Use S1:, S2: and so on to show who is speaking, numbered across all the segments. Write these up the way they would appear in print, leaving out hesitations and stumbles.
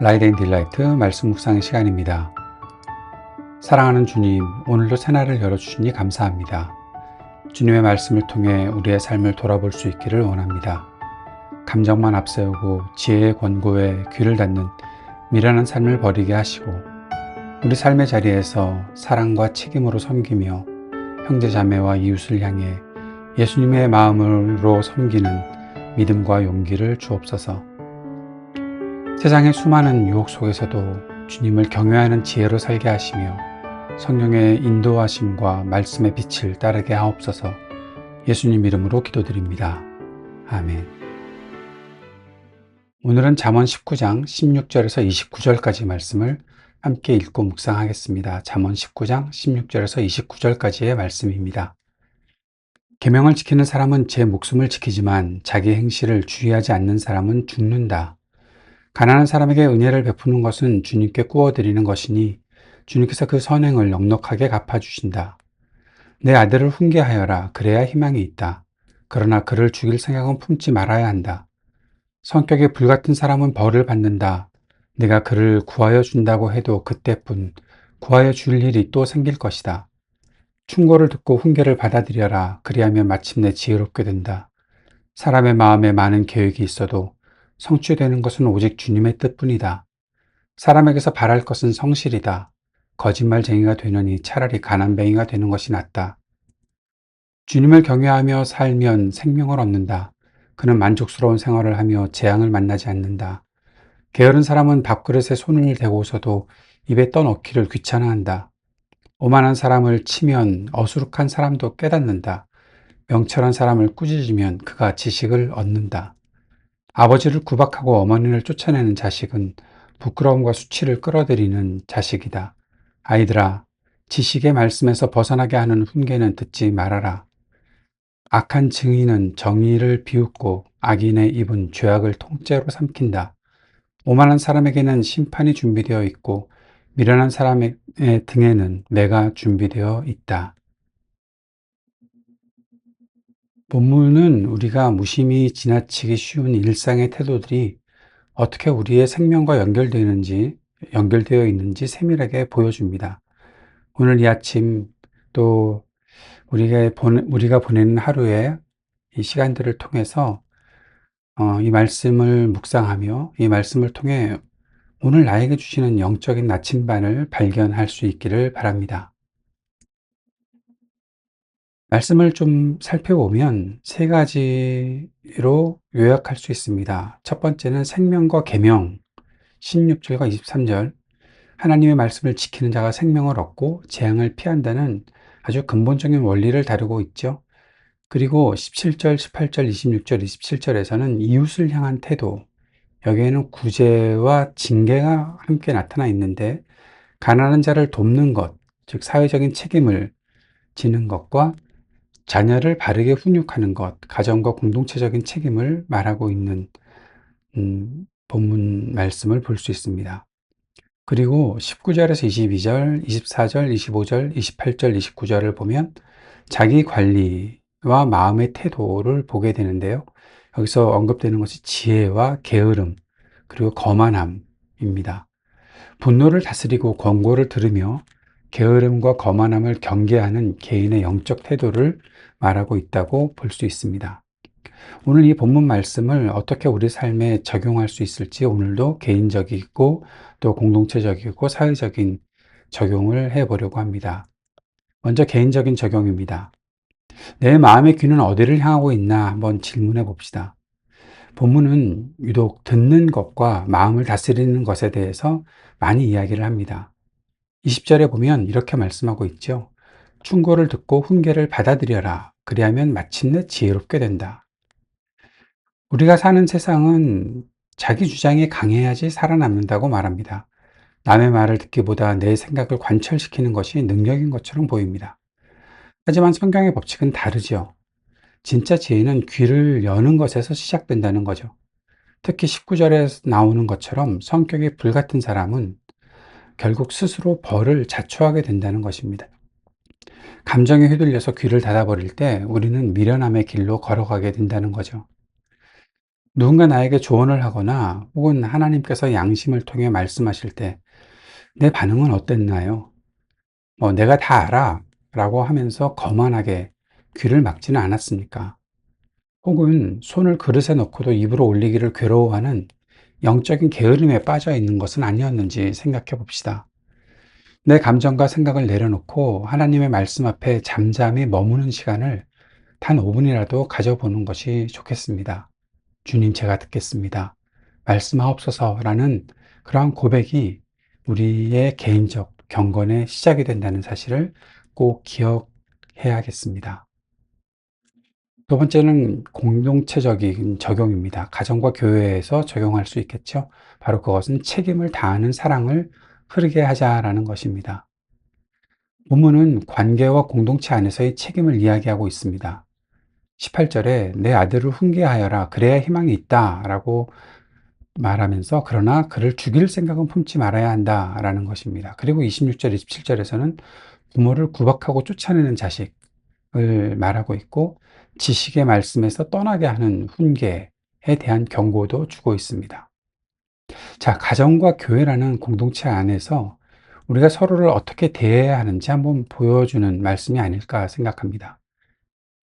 S1: 라이트 앤 딜라이트 말씀 묵상의 시간입니다. 사랑하는 주님, 오늘도 새날을 열어주시니 감사합니다. 주님의 말씀을 통해 우리의 삶을 돌아볼 수 있기를 원합니다. 감정만 앞세우고 지혜의 권고에 귀를 닫는 미련한 삶을 버리게 하시고 우리 삶의 자리에서 사랑과 책임으로 섬기며 형제자매와 이웃을 향해 예수님의 마음으로 섬기는 믿음과 용기를 주옵소서. 세상의 수많은 유혹 속에서도 주님을 경외하는 지혜로 살게 하시며 성령의 인도하심과 말씀의 빛을 따르게 하옵소서. 예수님 이름으로 기도드립니다. 아멘. 오늘은 잠언 19장 16절에서 29절까지 말씀을 함께 읽고 묵상하겠습니다. 잠언 19장 16절에서 29절까지의 말씀입니다. 계명을 지키는 사람은 제 목숨을 지키지만 자기 행실을 주의하지 않는 사람은 죽는다. 가난한 사람에게 은혜를 베푸는 것은 주님께 구워드리는 것이니 주님께서 그 선행을 넉넉하게 갚아주신다. 내 아들을 훈계하여라. 그래야 희망이 있다. 그러나 그를 죽일 생각은 품지 말아야 한다. 성격이 불같은 사람은 벌을 받는다. 내가 그를 구하여 준다고 해도 그때뿐 구하여 줄 일이 또 생길 것이다. 충고를 듣고 훈계를 받아들여라. 그리하면 마침내 지혜롭게 된다. 사람의 마음에 많은 계획이 있어도 성취되는 것은 오직 주님의 뜻뿐이다. 사람에게서 바랄 것은 성실이다. 거짓말쟁이가 되느니 차라리 가난뱅이가 되는 것이 낫다. 주님을 경외하며 살면 생명을 얻는다. 그는 만족스러운 생활을 하며 재앙을 만나지 않는다. 게으른 사람은 밥그릇에 손을 대고서도 입에 떠넣기를 귀찮아한다. 오만한 사람을 치면 어수룩한 사람도 깨닫는다. 명철한 사람을 꾸짖으면 그가 지식을 얻는다. 아버지를 구박하고 어머니를 쫓아내는 자식은 부끄러움과 수치를 끌어들이는 자식이다. 아이들아, 지식의 말씀에서 벗어나게 하는 훈계는 듣지 말아라. 악한 증인은 정의를 비웃고 악인의 입은 죄악을 통째로 삼킨다. 오만한 사람에게는 심판이 준비되어 있고 미련한 사람의 등에는 매가 준비되어 있다. 본문은 우리가 무심히 지나치기 쉬운 일상의 태도들이 어떻게 우리의 생명과 연결되어 있는지 세밀하게 보여줍니다. 오늘 이 아침 또 우리가 보내는 하루의 이 시간들을 통해서 이 말씀을 묵상하며 이 말씀을 통해 오늘 나에게 주시는 영적인 나침반을 발견할 수 있기를 바랍니다. 말씀을 좀 살펴보면 세 가지로 요약할 수 있습니다. 첫 번째는 생명과 계명, 16절과 23절. 하나님의 말씀을 지키는 자가 생명을 얻고 재앙을 피한다는 아주 근본적인 원리를 다루고 있죠. 그리고 17절, 18절, 26절, 27절에서는 이웃을 향한 태도, 여기에는 구제와 징계가 함께 나타나 있는데 가난한 자를 돕는 것, 즉 사회적인 책임을 지는 것과 자녀를 바르게 훈육하는 것, 가정과 공동체적인 책임을 말하고 있는 본문 말씀을 볼 수 있습니다. 그리고 19절에서 22절, 24절, 25절, 28절, 29절을 보면 자기 관리와 마음의 태도를 보게 되는데요. 여기서 언급되는 것이 지혜와 게으름, 그리고 거만함입니다. 분노를 다스리고 권고를 들으며 게으름과 거만함을 경계하는 개인의 영적 태도를 말하고 있다고 볼 수 있습니다. 오늘 이 본문 말씀을 어떻게 우리 삶에 적용할 수 있을지 오늘도 개인적이고 또 공동체적이고 사회적인 적용을 해보려고 합니다. 먼저 개인적인 적용입니다. 내 마음의 귀는 어디를 향하고 있나 한번 질문해 봅시다. 본문은 유독 듣는 것과 마음을 다스리는 것에 대해서 많이 이야기를 합니다. 20절에 보면 이렇게 말씀하고 있죠. 충고를 듣고 훈계를 받아들여라. 그리하면 마침내 지혜롭게 된다. 우리가 사는 세상은 자기 주장이 강해야지 살아남는다고 말합니다. 남의 말을 듣기보다 내 생각을 관철시키는 것이 능력인 것처럼 보입니다. 하지만 성경의 법칙은 다르죠. 진짜 지혜는 귀를 여는 것에서 시작된다는 거죠. 특히 19절에 나오는 것처럼 성격이 불같은 사람은 결국 스스로 벌을 자초하게 된다는 것입니다. 감정에 휘둘려서 귀를 닫아버릴 때 우리는 미련함의 길로 걸어가게 된다는 거죠. 누군가 나에게 조언을 하거나 혹은 하나님께서 양심을 통해 말씀하실 때 내 반응은 어땠나요? 내가 다 알아 라고 하면서 거만하게 귀를 막지는 않았습니까? 혹은 손을 그릇에 넣고도 입으로 올리기를 괴로워하는 영적인 게으름에 빠져 있는 것은 아니었는지 생각해 봅시다. 내 감정과 생각을 내려놓고 하나님의 말씀 앞에 잠잠히 머무는 시간을 단 5분이라도 가져보는 것이 좋겠습니다. 주님, 제가 듣겠습니다. 말씀하옵소서라는 그러한 고백이 우리의 개인적 경건의 시작이 된다는 사실을 꼭 기억해야겠습니다. 두 번째는 공동체적인 적용입니다. 가정과 교회에서 적용할 수 있겠죠. 바로 그것은 책임을 다하는 사랑을 흐르게 하자라는 것입니다. 본문은 관계와 공동체 안에서의 책임을 이야기하고 있습니다. 18절에 내 아들을 훈계하여라 그래야 희망이 있다라고 말하면서 그러나 그를 죽일 생각은 품지 말아야 한다라는 것입니다. 그리고 26절, 27절에서는 부모를 구박하고 쫓아내는 자식을 말하고 있고 지식의 말씀에서 떠나게 하는 훈계에 대한 경고도 주고 있습니다. 자, 가정과 교회라는 공동체 안에서 우리가 서로를 어떻게 대해야 하는지 한번 보여주는 말씀이 아닐까 생각합니다.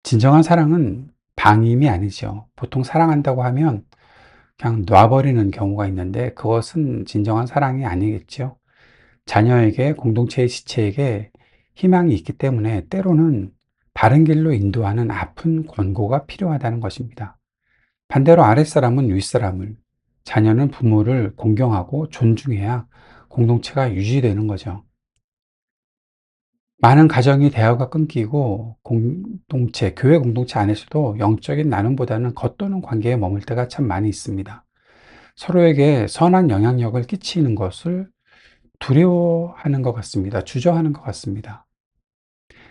S1: 진정한 사랑은 방임이 아니죠. 보통 사랑한다고 하면 그냥 놔버리는 경우가 있는데 그것은 진정한 사랑이 아니겠죠. 자녀에게, 공동체의 지체에게 희망이 있기 때문에 때로는 바른 길로 인도하는 아픈 권고가 필요하다는 것입니다. 반대로 아랫사람은 윗사람을, 자녀는 부모를 공경하고 존중해야 공동체가 유지되는 거죠. 많은 가정이 대화가 끊기고 교회 공동체 안에서도 영적인 나눔보다는 겉도는 관계에 머물 때가 참 많이 있습니다. 서로에게 선한 영향력을 끼치는 것을 두려워하는 것 같습니다. 주저하는 것 같습니다.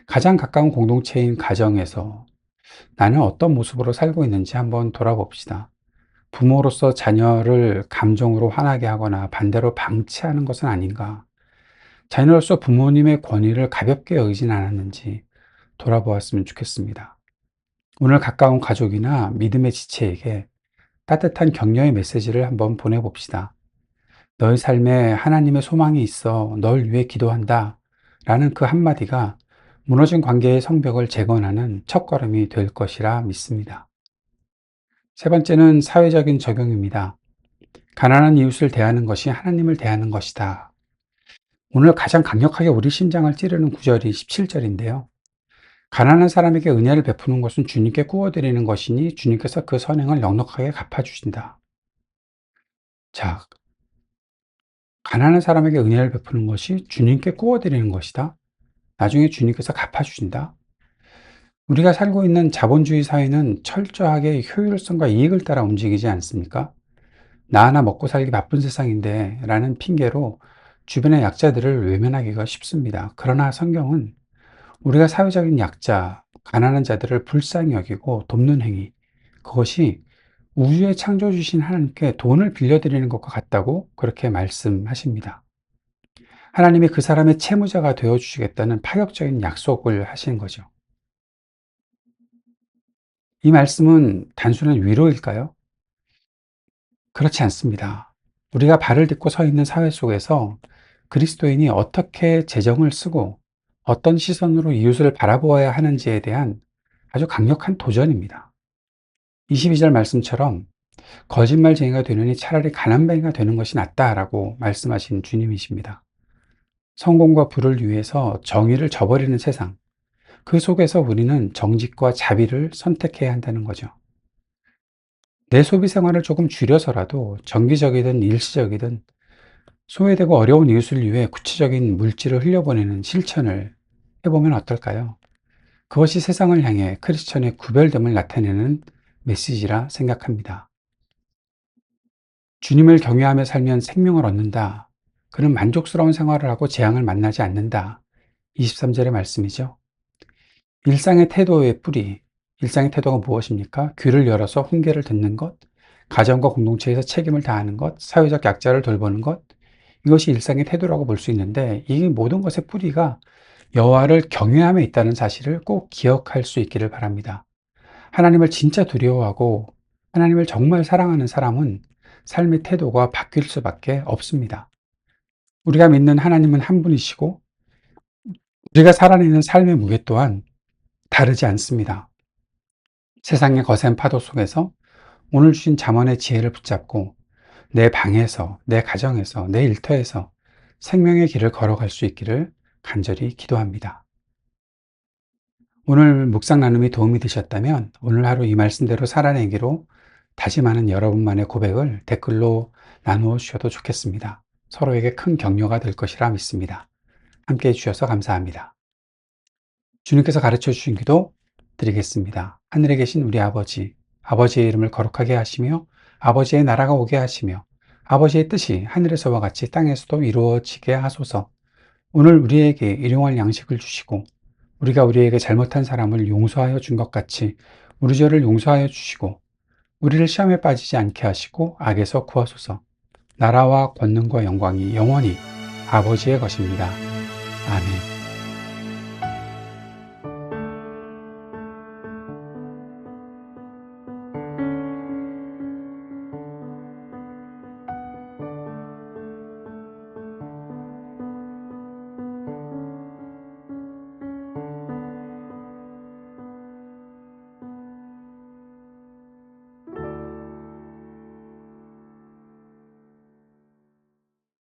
S1: 가장 가까운 공동체인 가정에서 나는 어떤 모습으로 살고 있는지 한번 돌아봅시다. 부모로서 자녀를 감정으로 화나게 하거나 반대로 방치하는 것은 아닌가? 자녀로서 부모님의 권위를 가볍게 여기진 않았는지 돌아보았으면 좋겠습니다. 오늘 가까운 가족이나 믿음의 지체에게 따뜻한 격려의 메시지를 한번 보내봅시다. 너의 삶에 하나님의 소망이 있어 널 위해 기도한다. 라는 그 한마디가 무너진 관계의 성벽을 재건하는 첫걸음이 될 것이라 믿습니다. 세 번째는 사회적인 적용입니다. 가난한 이웃을 대하는 것이 하나님을 대하는 것이다. 오늘 가장 강력하게 우리 심장을 찌르는 구절이 17절인데요. 가난한 사람에게 은혜를 베푸는 것은 주님께 구워드리는 것이니 주님께서 그 선행을 넉넉하게 갚아주신다. 자, 가난한 사람에게 은혜를 베푸는 것이 주님께 구워드리는 것이다. 나중에 주님께서 갚아주신다. 우리가 살고 있는 자본주의 사회는 철저하게 효율성과 이익을 따라 움직이지 않습니까? 나 하나 먹고 살기 바쁜 세상인데 라는 핑계로 주변의 약자들을 외면하기가 쉽습니다. 그러나 성경은 우리가 사회적인 약자, 가난한 자들을 불쌍히 여기고 돕는 행위, 그것이 우주의 창조주신 하나님께 돈을 빌려드리는 것과 같다고 그렇게 말씀하십니다. 하나님이 그 사람의 채무자가 되어주시겠다는 파격적인 약속을 하신 거죠. 이 말씀은 단순한 위로일까요? 그렇지 않습니다. 우리가 발을 딛고 서 있는 사회 속에서 그리스도인이 어떻게 재정을 쓰고 어떤 시선으로 이웃을 바라보아야 하는지에 대한 아주 강력한 도전입니다. 22절 말씀처럼 거짓말쟁이가 되느니 차라리 가난뱅이가 되는 것이 낫다라고 말씀하신 주님이십니다. 성공과 부를 위해서 정의를 저버리는 세상, 그 속에서 우리는 정직과 자비를 선택해야 한다는 거죠. 내 소비 생활을 조금 줄여서라도 정기적이든 일시적이든 소외되고 어려운 이웃을 위해 구체적인 물질을 흘려보내는 실천을 해보면 어떨까요? 그것이 세상을 향해 크리스천의 구별됨을 나타내는 메시지라 생각합니다. 주님을 경외하며 살면 생명을 얻는다. 그는 만족스러운 생활을 하고 재앙을 만나지 않는다. 23절의 말씀이죠. 일상의 태도의 뿌리, 일상의 태도가 무엇입니까? 귀를 열어서 훈계를 듣는 것, 가정과 공동체에서 책임을 다하는 것, 사회적 약자를 돌보는 것, 이것이 일상의 태도라고 볼 수 있는데 이 모든 것의 뿌리가 여호와를 경외함에 있다는 사실을 꼭 기억할 수 있기를 바랍니다. 하나님을 진짜 두려워하고 하나님을 정말 사랑하는 사람은 삶의 태도가 바뀔 수밖에 없습니다. 우리가 믿는 하나님은 한 분이시고 우리가 살아내는 삶의 무게 또한 다르지 않습니다. 세상의 거센 파도 속에서 오늘 주신 잠언의 지혜를 붙잡고 내 방에서, 내 가정에서, 내 일터에서 생명의 길을 걸어갈 수 있기를 간절히 기도합니다. 오늘 묵상 나눔이 도움이 되셨다면 오늘 하루 이 말씀대로 살아내기로 다짐하는 여러분만의 고백을 댓글로 나누어 주셔도 좋겠습니다. 서로에게 큰 격려가 될 것이라 믿습니다. 함께 해주셔서 감사합니다. 주님께서 가르쳐 주신 기도 드리겠습니다. 하늘에 계신 우리 아버지, 아버지의 이름을 거룩하게 하시며 아버지의 나라가 오게 하시며 아버지의 뜻이 하늘에서와 같이 땅에서도 이루어지게 하소서. 오늘 우리에게 일용할 양식을 주시고 우리가 우리에게 잘못한 사람을 용서하여 준 것 같이 우리 죄를 용서하여 주시고 우리를 시험에 빠지지 않게 하시고 악에서 구하소서. 나라와 권능과 영광이 영원히 아버지의 것입니다. 아멘.